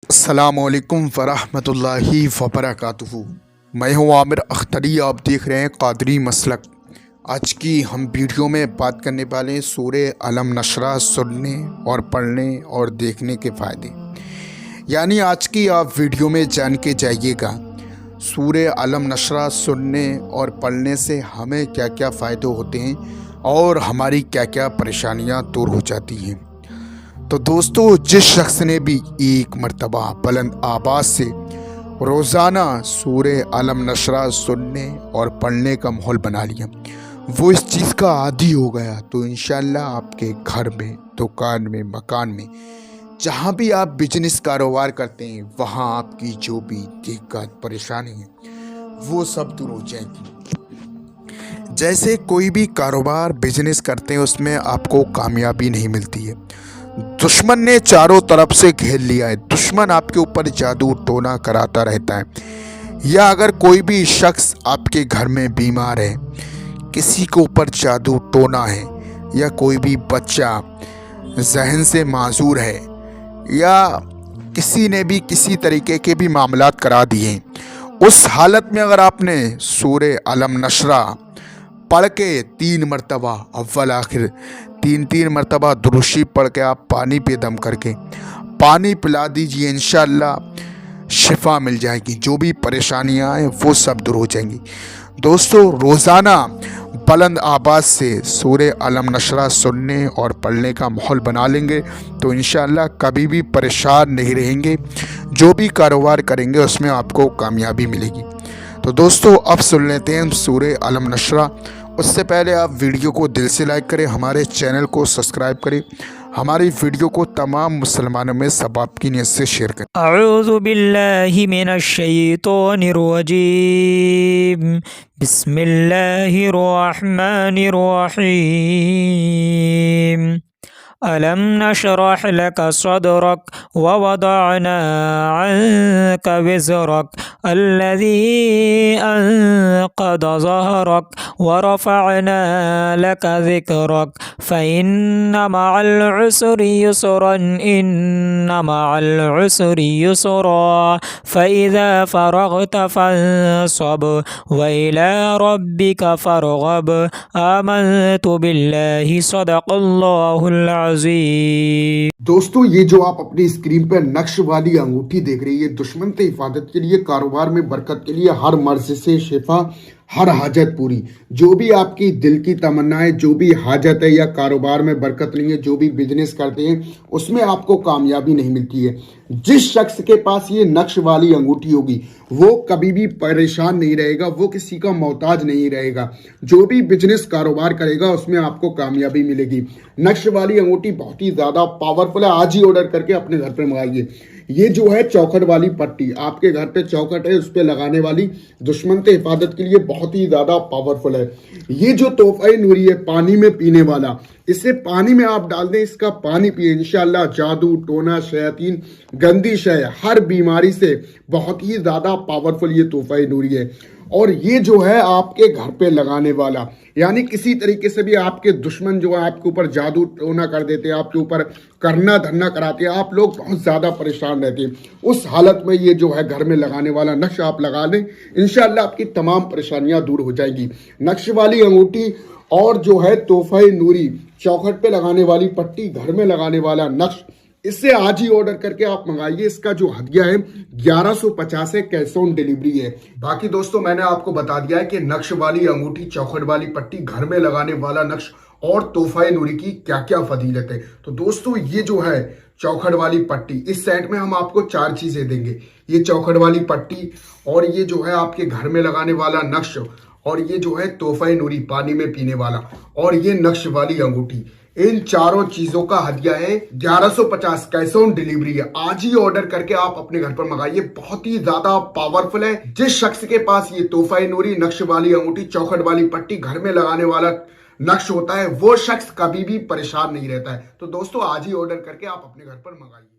السلام علیکم ورحمۃ اللہ وبرکاتہ۔ میں ہوں عامر اختری، آپ دیکھ رہے ہیں قادری مسلک۔ آج کی ہم ویڈیو میں بات کرنے والے ہیں سورہ علم نشرہ سننے اور پڑھنے اور دیکھنے کے فائدے، یعنی آج کی آپ ویڈیو میں جان کے جائیے گا سورہ علم نشرہ سننے اور پڑھنے سے ہمیں کیا کیا فائدے ہوتے ہیں اور ہماری کیا کیا پریشانیاں دور ہو جاتی ہیں۔ تو دوستو، جس شخص نے بھی ایک مرتبہ بلند آواز سے روزانہ سورہ علم نشرہ سننے اور پڑھنے کا ماحول بنا لیا، وہ اس چیز کا عادی ہو گیا، تو انشاءاللہ آپ کے گھر میں، دکان میں، مکان میں، جہاں بھی آپ بزنس کاروبار کرتے ہیں، وہاں آپ کی جو بھی دقت پریشانی ہے وہ سب دور ہو جائے گی۔ جیسے کوئی بھی کاروبار بزنس کرتے ہیں، اس میں آپ کو کامیابی نہیں ملتی ہے، دشمن نے چاروں طرف سے گھیر لیا ہے، دشمن آپ کے اوپر جادو ٹونا کراتا رہتا ہے، یا اگر کوئی بھی شخص آپ کے گھر میں بیمار ہے، کسی کے اوپر جادو ٹونا ہے، یا کوئی بھی بچہ ذہن سے معذور ہے، یا کسی نے بھی کسی طریقے کے بھی معاملات کرا دیے، اس حالت میں اگر آپ نے سورہ علم نشرہ پڑھ کے 3 مرتبہ اول آخر 3 مرتبہ درشی پڑھ کے آپ پانی پہ دم کر کے پانی پلا دیجئے، انشاءاللہ شفا مل جائے گی، جو بھی پریشانیاں ہیں وہ سب دور ہو جائیں گی۔ دوستو، روزانہ بلند آواز سے سورہ علم نشرہ سننے اور پڑھنے کا ماحول بنا لیں گے تو انشاءاللہ کبھی بھی پریشان نہیں رہیں گے، جو بھی کاروبار کریں گے اس میں آپ کو کامیابی ملے گی۔ تو دوستو، اب سن لیتے ہیں سورہ علم نشرہ۔ اس سے پہلے آپ ویڈیو کو دل سے لائک کریں، ہمارے چینل کو سبسکرائب کریں، ہماری ویڈیو کو تمام مسلمانوں میں ثواب کی نیت سے شیئر کریں۔ اعوذ باللہ من الشیطان الرجیم، بسم اللہ الرحمن الرحیم۔ ألم نشرح لك صدرك ووضعنا عنك وزرك الذي أنقض ظهرك ورفعنا لك ذكرك فإن مع العسر يسرا إن مع العسر يسرا فإذا فرغت فانصب وإلى ربك فارغب آمنت بالله صدق الله العظيم۔ دوستو، یہ جو آپ اپنی اسکرین پہ نقش والی انگوٹھی دیکھ رہی ہے، یہ دشمن سے حفاظت کے لیے، کاروبار میں برکت کے لیے، ہر مرض سے شفا، ہر حاجت پوری، جو بھی آپ کی دل کی تمنا ہے، جو بھی حاجت ہے، یا کاروبار میں برکت نہیں ہے، جو بھی بزنس کرتے ہیں اس میں آپ کو کامیابی نہیں ملتی ہے، جس شخص کے پاس یہ نقش والی انگوٹھی ہوگی وہ کبھی بھی پریشان نہیں رہے گا، وہ کسی کا محتاج نہیں رہے گا، جو بھی بزنس کاروبار کرے گا اس میں آپ کو کامیابی ملے گی۔ نقش والی انگوٹھی بہت ہی زیادہ پاورفل ہے، آج ہی آرڈر کر کے اپنے گھر پہ منگائیے۔ یہ جو ہے چوکھٹ والی پٹی، آپ کے گھر پہ چوکھٹ ہے اس پہ لگانے والی، دشمن سے حفاظت کے لیے بہت ہی زیادہ پاورفل ہے۔ یہ جو تحفہ نوری ہے پانی میں پینے والا، اسے پانی میں آپ ڈال دیں، اس کا پانی پیئے، انشاءاللہ جادو ٹونا شیاطین گندی شے ہر بیماری سے بہت ہی زیادہ پاورفل یہ تحفہ نوری ہے۔ اور یہ جو ہے آپ کے گھر پہ لگانے والا، یعنی کسی طریقے سے بھی آپ کے دشمن جو ہے آپ کے اوپر جادو ٹونا کر دیتے ہیں، آپ کے اوپر کرنا دھرنا کراتے ہیں، آپ لوگ بہت زیادہ پریشان رہتے ہیں، اس حالت میں یہ جو ہے گھر میں لگانے والا نقش آپ لگا لیں، انشاءاللہ آپ کی تمام پریشانیاں دور ہو جائیں گی۔ نقش والی انگوٹھی اور جو ہے تحفہ نوری، چوکھٹ پہ لگانے والی پٹی، گھر میں لگانے والا نقش، اس سے آج ہی آرڈر کر کے آپ منگائیے۔ اس کا جو ہدیہ ہے 1150 ہے، کیش آن ڈیلیوری ہے۔ باقی دوستو، میں نے آپ کو بتا دیا ہے کہ نقش والی انگوٹھی، چوکھٹ والی پٹی، گھر میں لگانے والا نقش اور تحفہ نوری کی کیا کیا فضیلت ہے۔ تو دوستو، یہ جو ہے چوکھٹ والی پٹی، اس سیٹ میں ہم آپ کو 4 چیزیں دیں گے، یہ چوکھٹ والی پٹی، اور یہ جو ہے آپ کے گھر میں لگانے والا نقش، اور یہ جو ہے تحفہ نوری پانی میں پینے والا، اور یہ نقش والی انگوٹھی۔ ان چاروں چیزوں کا ہدیہ ہے 1150، کیش آن ڈیلیوری ہے۔ آج ہی آرڈر کر کے آپ اپنے گھر پر منگائیے، بہت ہی زیادہ پاورفل ہے۔ جس شخص کے پاس یہ تحفہ نوری، نقش والی انگوٹھی، چوکھٹ والی پٹی، گھر میں لگانے والا نقش ہوتا ہے، وہ شخص کبھی بھی پریشان نہیں رہتا ہے۔ تو دوستو، آج ہی آرڈر کر کے آپ اپنے گھر پر منگائیے۔